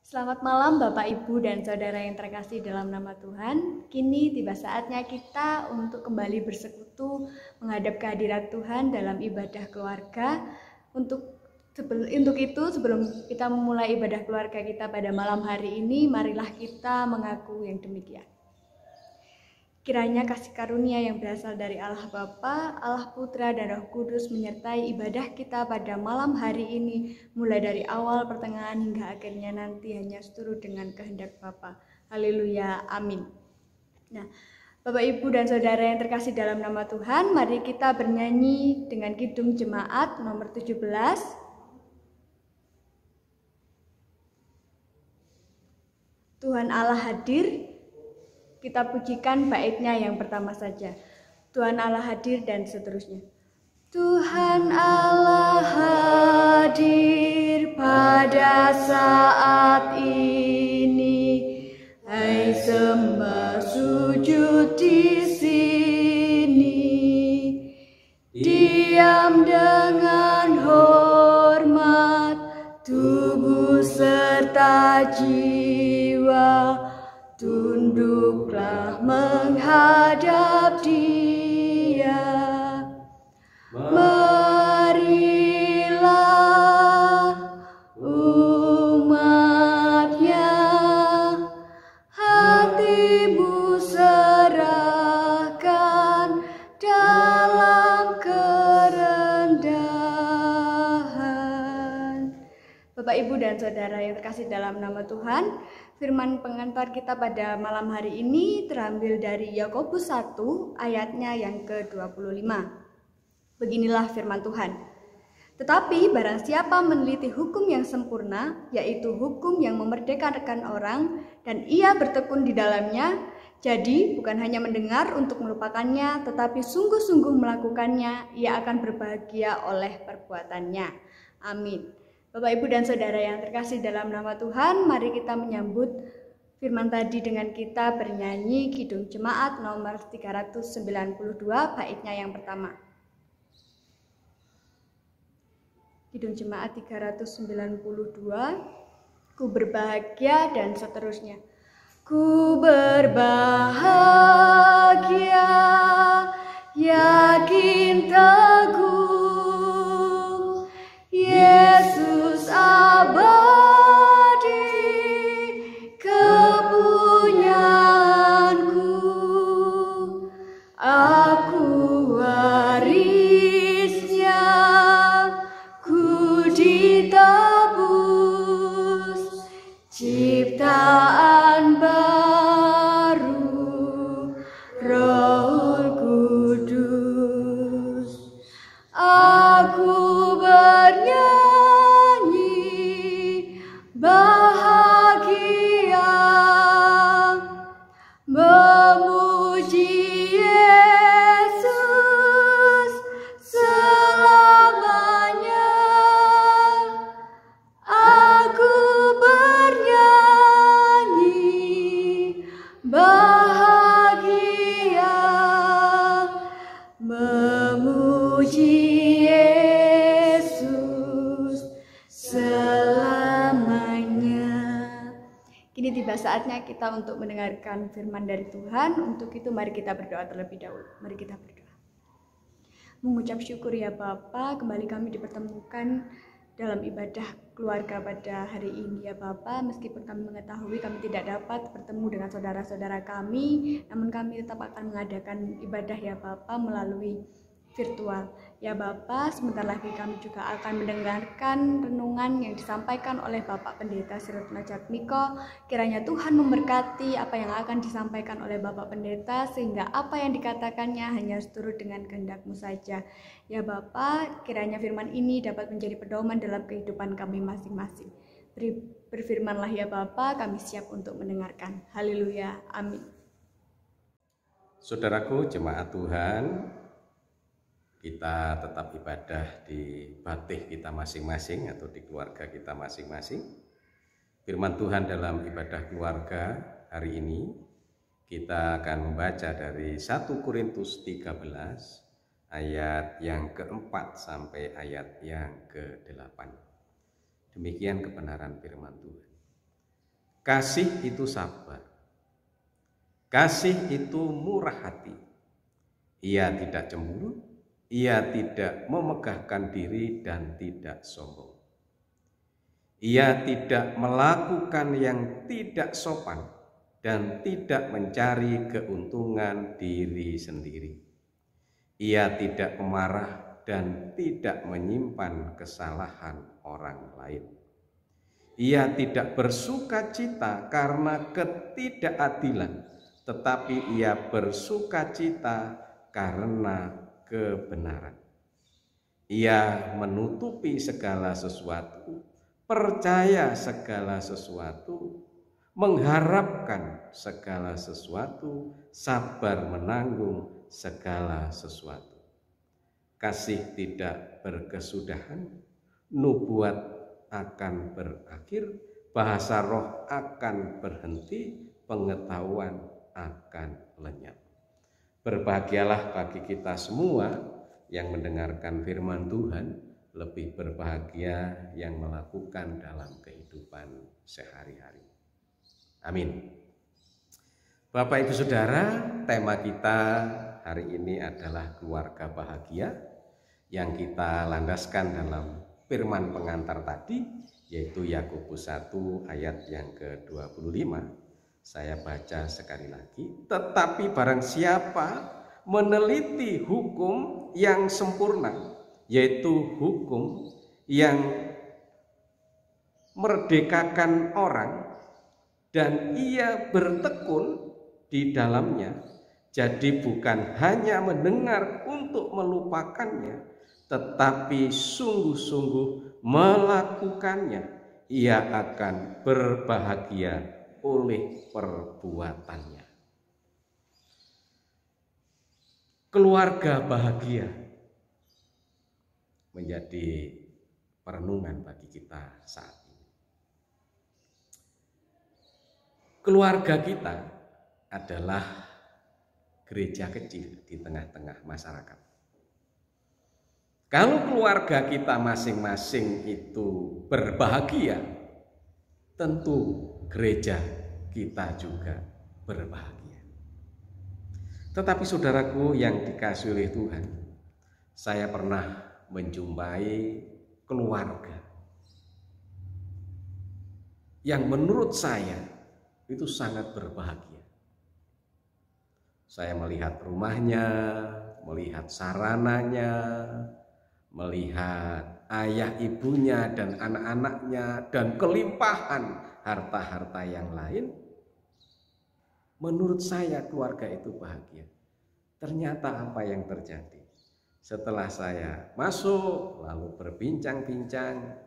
Selamat malam Bapak, Ibu, dan Saudara yang terkasih dalam nama Tuhan. Kini tiba saatnya kita untuk kembali bersekutu menghadap kehadirat Tuhan dalam ibadah keluarga. Untuk itu, sebelum kita memulai ibadah keluarga kita pada malam hari ini, marilah kita mengaku yang demikian. Kiranya kasih karunia yang berasal dari Allah Bapa, Allah Putra, dan Roh Kudus menyertai ibadah kita pada malam hari ini, mulai dari awal, pertengahan, hingga akhirnya nanti hanya seturut dengan kehendak Bapa. Haleluya, amin. Nah, Bapak, Ibu, dan Saudara yang terkasih dalam nama Tuhan, mari kita bernyanyi dengan Kidung Jemaat nomor 17. Tuhan Allah hadir. Kita pujikan baitnya yang pertama saja. Tuhan Allah hadir dan seterusnya. Tuhan Allah hadir pada saat ini. Hai sembah sujud di sini. Diam dengan hormat tubuh serta jiwa. Tunduklah menghadap Dia. Marilah umatnya, hatimu serahkan dalam kerendahan. Bapak, Ibu, dan Saudara yang terkasih dalam nama Tuhan, firman pengantar kita pada malam hari ini terambil dari Yakobus 1 ayatnya yang ke-25. Beginilah firman Tuhan. Tetapi barang siapa meneliti hukum yang sempurna, yaitu hukum yang memerdekakan orang, dan ia bertekun di dalamnya, jadi bukan hanya mendengar untuk melupakannya, tetapi sungguh-sungguh melakukannya, ia akan berbahagia oleh perbuatannya. Amin. Bapak, Ibu, dan Saudara yang terkasih dalam nama Tuhan, mari kita menyambut firman tadi dengan kita bernyanyi Kidung Jemaat nomor 392, baitnya yang pertama. Kidung Jemaat 392, ku berbahagia dan seterusnya. Ku berbahagia, yakin teguh, Yesus abadi kepunyaanku, aku warisnya, ku ditebus, ciptaan baru, Roh Kudus. Aku bernyanyi bahagia, memuji Yesus selamanya. Aku bernyanyi bahagia, memuji Kini tiba saatnya kita untuk mendengarkan firman dari Tuhan. Untuk itu mari kita berdoa terlebih dahulu. Mari kita berdoa. Mengucap syukur ya Bapa, kembali kami dipertemukan dalam ibadah keluarga pada hari ini ya Bapa. Meskipun kami mengetahui kami tidak dapat bertemu dengan saudara-saudara kami, namun kami tetap akan mengadakan ibadah ya Bapa melalui virtual. Ya Bapa, sebentar lagi kami juga akan mendengarkan renungan yang disampaikan oleh Bapak Pendeta Sirut Najatmiko. Kiranya Tuhan memberkati apa yang akan disampaikan oleh Bapak Pendeta, sehingga apa yang dikatakannya hanya seturut dengan kehendak-Mu saja. Ya Bapa, kiranya firman ini dapat menjadi pedoman dalam kehidupan kami masing-masing. Berfirmanlah ya Bapa, kami siap untuk mendengarkan. Haleluya, amin. Saudaraku, jemaat Tuhan, kita tetap ibadah di batih kita masing-masing atau di keluarga kita masing-masing. Firman Tuhan dalam ibadah keluarga hari ini, kita akan membaca dari 1 Korintus 13 ayat yang keempat sampai ayat yang ke-8. Demikian kebenaran firman Tuhan. Kasih itu sabar. Kasih itu murah hati. Ia tidak cemburu, ia tidak memegahkan diri dan tidak sombong. Ia tidak melakukan yang tidak sopan dan tidak mencari keuntungan diri sendiri. Ia tidak pemarah dan tidak menyimpan kesalahan orang lain. Ia tidak bersuka cita karena ketidakadilan, tetapi ia bersuka cita karena kebenaran. Ia menutupi segala sesuatu, percaya segala sesuatu, mengharapkan segala sesuatu, sabar menanggung segala sesuatu. Kasih tidak berkesudahan, nubuat akan berakhir, bahasa roh akan berhenti, pengetahuan akan lenyap. Berbahagialah bagi kita semua yang mendengarkan firman Tuhan, lebih berbahagia yang melakukan dalam kehidupan sehari-hari. Amin. Bapak Ibu Saudara, tema kita hari ini adalah keluarga bahagia yang kita landaskan dalam firman pengantar tadi, yaitu Yakobus 1 ayat yang ke-25. Saya baca sekali lagi. Tetapi barang siapa meneliti hukum yang sempurna, yaitu hukum yang merdekakan orang, dan ia bertekun di dalamnya, jadi bukan hanya mendengar untuk melupakannya, tetapi sungguh-sungguh melakukannya, ia akan berbahagia oleh perbuatannya. Keluarga bahagia menjadi perenungan bagi kita saat ini. Keluarga kita adalah gereja kecil di tengah-tengah masyarakat. Kalau keluarga kita masing-masing itu berbahagia, tentu gereja kita juga berbahagia. Tetapi saudaraku yang dikasihi oleh Tuhan, saya pernah menjumpai keluarga yang menurut saya itu sangat berbahagia. Saya melihat rumahnya, melihat sarananya, melihat ayah ibunya dan anak-anaknya dan kelimpahan harta-harta yang lain. Menurut saya keluarga itu bahagia. Ternyata apa yang terjadi? Setelah saya masuk lalu berbincang-bincang,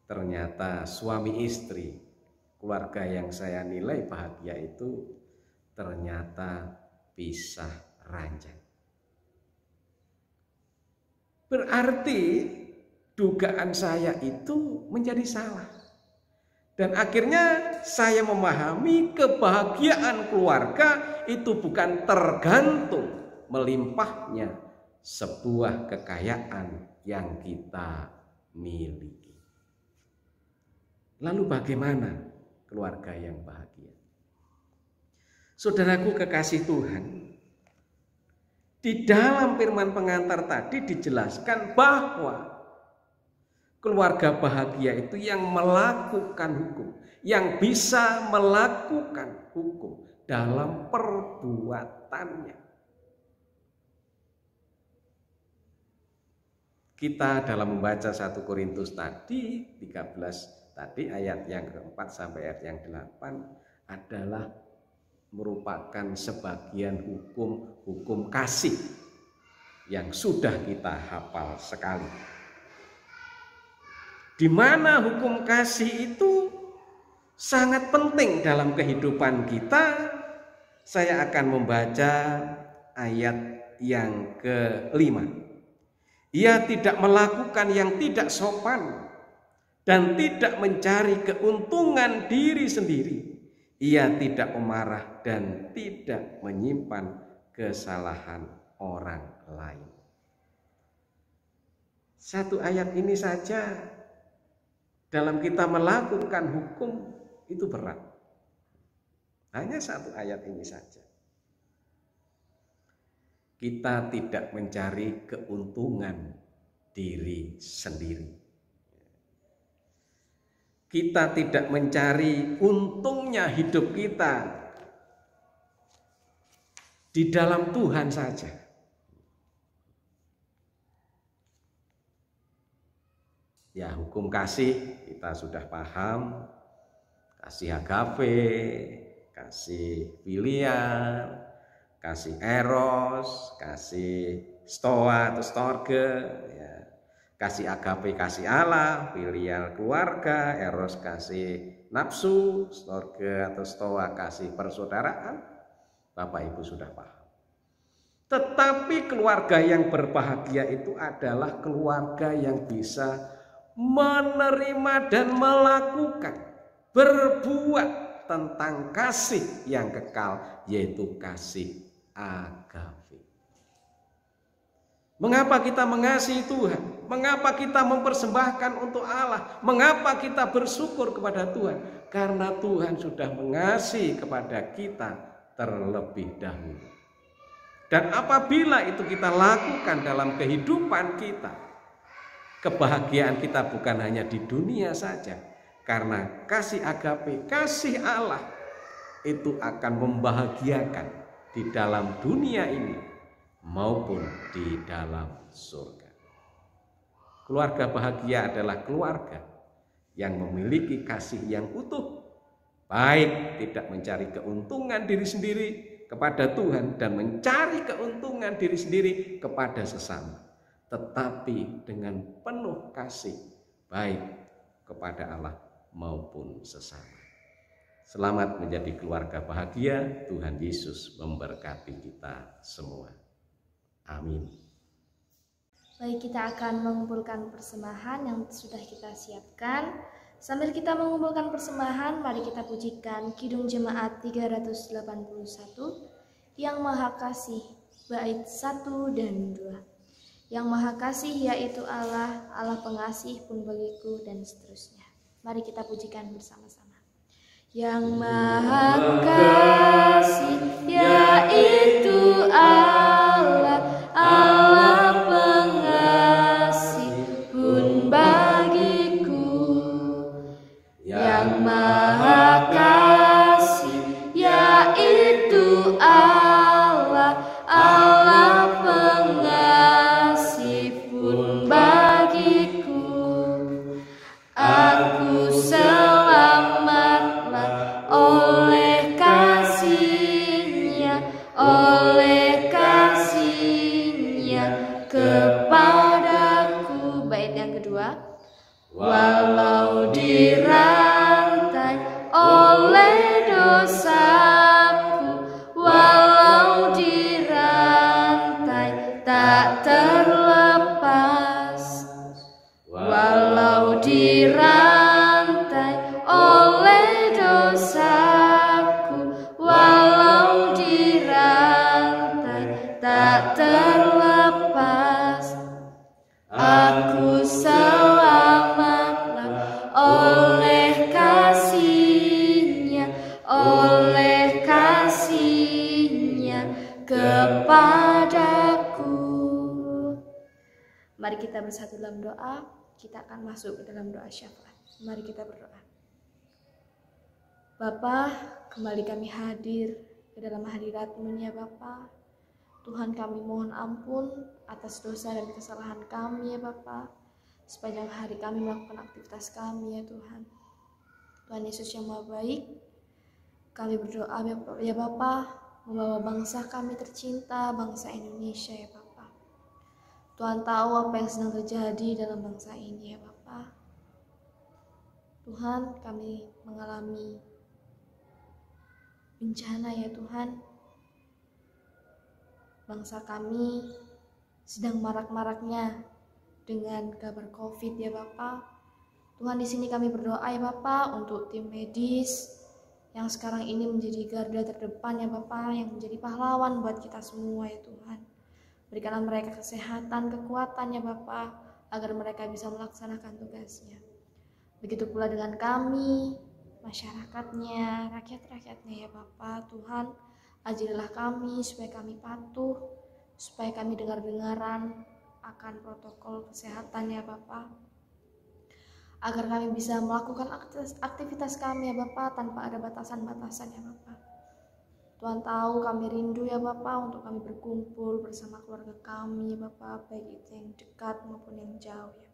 ternyata suami istri, keluarga yang saya nilai bahagia itu ternyata pisah ranjang. Berarti dugaan saya itu menjadi salah. Dan akhirnya saya memahami kebahagiaan keluarga itu bukan tergantung melimpahnya sebuah kekayaan yang kita miliki. Lalu bagaimana keluarga yang bahagia? Saudaraku kekasih Tuhan, di dalam firman pengantar tadi dijelaskan bahwa keluarga bahagia itu yang melakukan hukum, yang bisa melakukan hukum dalam perbuatannya. Kita dalam membaca 1 Korintus tadi 13 tadi ayat yang keempat sampai ayat yang 8 adalah merupakan sebagian hukum kasih yang sudah kita hafal sekali. Di mana hukum kasih itu sangat penting dalam kehidupan kita. Saya akan membaca ayat yang ke-5. Ia tidak melakukan yang tidak sopan dan tidak mencari keuntungan diri sendiri. Ia tidak memarah dan tidak menyimpan kesalahan orang lain. Satu ayat ini saja dalam kita melakukan hukum itu berat. Hanya satu ayat ini saja. Kita tidak mencari keuntungan diri sendiri. Kita tidak mencari untungnya hidup kita di dalam Tuhan saja. Ya, hukum kasih kita sudah paham. Kasih agape, kasih filial, kasih eros, kasih stoa atau storge, ya. Kasih agape kasih Allah, filial keluarga, eros kasih nafsu, storge atau stoa kasih persaudaraan. Bapak Ibu sudah paham. Tetapi keluarga yang berbahagia itu adalah keluarga yang bisa menerima dan melakukan, berbuat tentang kasih yang kekal, yaitu kasih agape. Mengapa kita mengasihi Tuhan? Mengapa kita mempersembahkan untuk Allah? Mengapa kita bersyukur kepada Tuhan? Karena Tuhan sudah mengasihi kepada kita terlebih dahulu. Dan apabila itu kita lakukan dalam kehidupan kita, kebahagiaan kita bukan hanya di dunia saja. Karena kasih agape, kasih Allah itu akan membahagiakan di dalam dunia ini maupun di dalam surga. Keluarga bahagia adalah keluarga yang memiliki kasih yang utuh, baik tidak mencari keuntungan diri sendiri kepada Tuhan dan mencari keuntungan diri sendiri kepada sesama, tetapi dengan penuh kasih baik kepada Allah maupun sesama. Selamat menjadi keluarga bahagia. Tuhan Yesus memberkati kita semua. Amin. Baik, kita akan mengumpulkan persembahan yang sudah kita siapkan. Sambil kita mengumpulkan persembahan, mari kita pujikan Kidung Jemaat 381, Yang Maha Kasih, bait 1 dan 2. Yang Maha Kasih yaitu Allah, Allah pengasih pun bagiku, dan seterusnya. Mari kita pujikan bersama-sama. Yang Maha Kasih yaitu Allah, Allah pengasih pun bagiku. Yang Maha Kasih yaitu Allah, Allah pengasih pun bagiku. Aku selamatlah oleh kasih-Nya, oleh kasih-Nya kepadaku. Bait yang kedua. Walau dirantai oleh dosaku, walau dirantai tak terlepas, walau dirantai oleh dosaku, walau dirantai tak terlepas, aku selamatlah oleh kasih-Nya, oleh kasih-Nya kepadaku. Mari kita bersatu dalam doa. Kita akan masuk ke dalam doa syafaat. Mari kita berdoa. Bapa, kembali kami hadir ke dalam hadirat-Mu ya Bapa. Tuhan, kami mohon ampun atas dosa dan kesalahan kami ya Bapa. Sepanjang hari kami melakukan aktivitas kami ya Tuhan. Tuhan Yesus yang Maha Baik, kami berdoa ya Bapa, membawa bangsa kami tercinta, bangsa Indonesia ya Bapa. Tuhan tahu apa yang sedang terjadi dalam bangsa ini ya Bapa. Tuhan, kami mengalami bencana ya Tuhan. Bangsa kami sedang marak-maraknya dengan kabar COVID ya Bapa. Tuhan, di sini kami berdoa ya Bapa untuk tim medis yang sekarang ini menjadi garda terdepan ya Bapa, yang menjadi pahlawan buat kita semua ya Tuhan. Berikanlah mereka kesehatan, kekuatan ya Bapa, agar mereka bisa melaksanakan tugasnya. Begitu pula dengan kami, masyarakatnya, rakyat-rakyatnya ya Bapa. Tuhan, ajarilah kami supaya kami patuh, supaya kami dengar-dengaran akan protokol kesehatan ya Bapa, agar kami bisa melakukan aktivitas kami ya Bapa tanpa ada batasan-batasan ya Bapa. Tuhan tahu kami rindu ya Bapa untuk kami berkumpul bersama keluarga kami ya Bapa, baik itu yang dekat maupun yang jauh ya.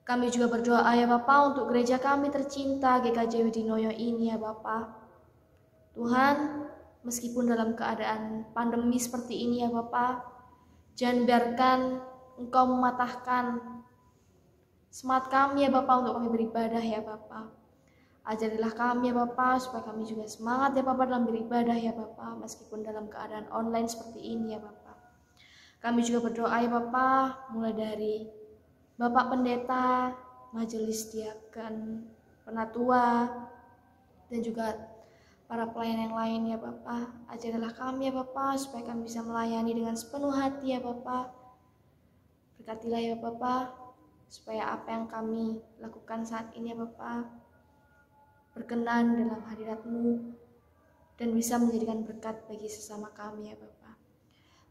Kami juga berdoa ya Bapa untuk gereja kami tercinta GKJ Widinoyo ini ya Bapa. Tuhan, meskipun dalam keadaan pandemi seperti ini ya Bapa, jangan biarkan Engkau mematahkan semangat kami ya Bapa untuk kami beribadah ya Bapa. Ajarilah kami ya Bapa supaya kami juga semangat ya Bapa dalam beribadah ya Bapa, meskipun dalam keadaan online seperti ini ya Bapa. Kami juga berdoa ya Bapa, mulai dari Bapak Pendeta, Majelis Diaken, Penatua, dan juga para pelayan yang lain ya Bapa. Ajarilah kami ya Bapa supaya kami bisa melayani dengan sepenuh hati ya Bapa. Berkatilah ya Bapa supaya apa yang kami lakukan saat ini ya Bapa berkenan dalam hadirat-Mu dan bisa menjadikan berkat bagi sesama kami ya Bapa.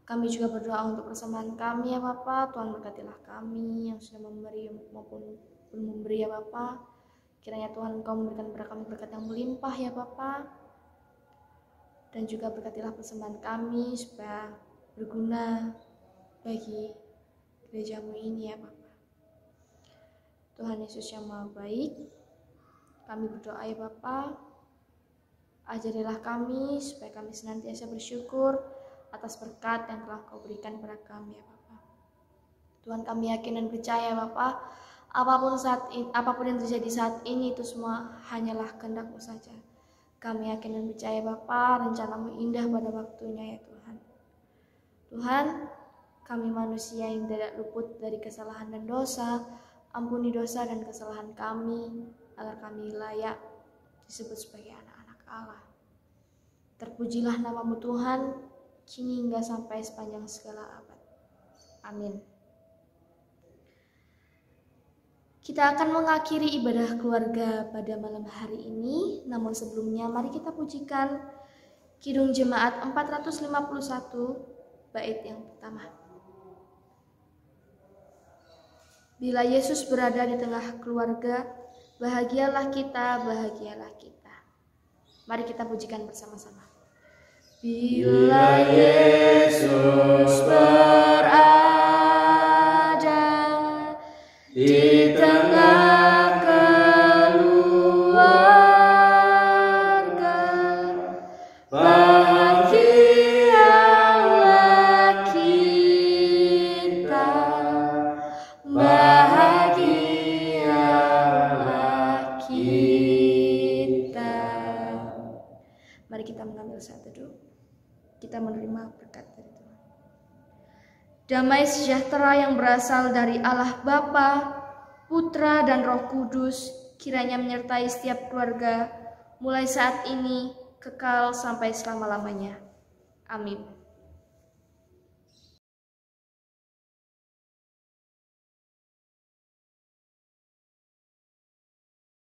Kami juga berdoa untuk persembahan kami ya Bapa. Tuhan berkatilah kami yang sudah memberi maupun belum memberi ya Bapa. Kiranya Tuhan Engkau memberikan kepada kami berkat yang melimpah ya Bapa. Dan juga berkatilah persembahan kami supaya berguna bagi gereja-Mu ini ya Bapa. Tuhan Yesus yang Maha Baik, kami berdoa ya Bapa, ajarilah kami supaya kami senantiasa bersyukur atas berkat yang telah Kau berikan kepada kami ya Bapa. Tuhan, kami yakin dan percaya Bapa, apapun yang terjadi saat ini itu semua hanyalah kehendak-Mu saja. Kami yakin dan percaya Bapa, rencana-Mu indah pada waktunya ya Tuhan. Tuhan, kami manusia yang tidak luput dari kesalahan dan dosa, ampuni dosa dan kesalahan kami, agar kami layak disebut sebagai anak-anak Allah. Terpujilah nama-Mu Tuhan, kini hingga sampai sepanjang segala abad. Amin. Kita akan mengakhiri ibadah keluarga pada malam hari ini, namun sebelumnya mari kita pujikan Kidung Jemaat 451, bait yang pertama. Bila Yesus berada di tengah keluarga, bahagialah kita, bahagialah kita. Mari kita pujikan bersama-sama. Bila Yesus berada di tengah keluarga, bahagialah kita, bahagialah kita. Mari kita mengambil saat teduh. Kita menerima berkat dari Tuhan. Damai sejahtera yang berasal dari Allah Bapa, Putra dan Roh Kudus kiranya menyertai setiap keluarga mulai saat ini kekal sampai selama-lamanya. Amin.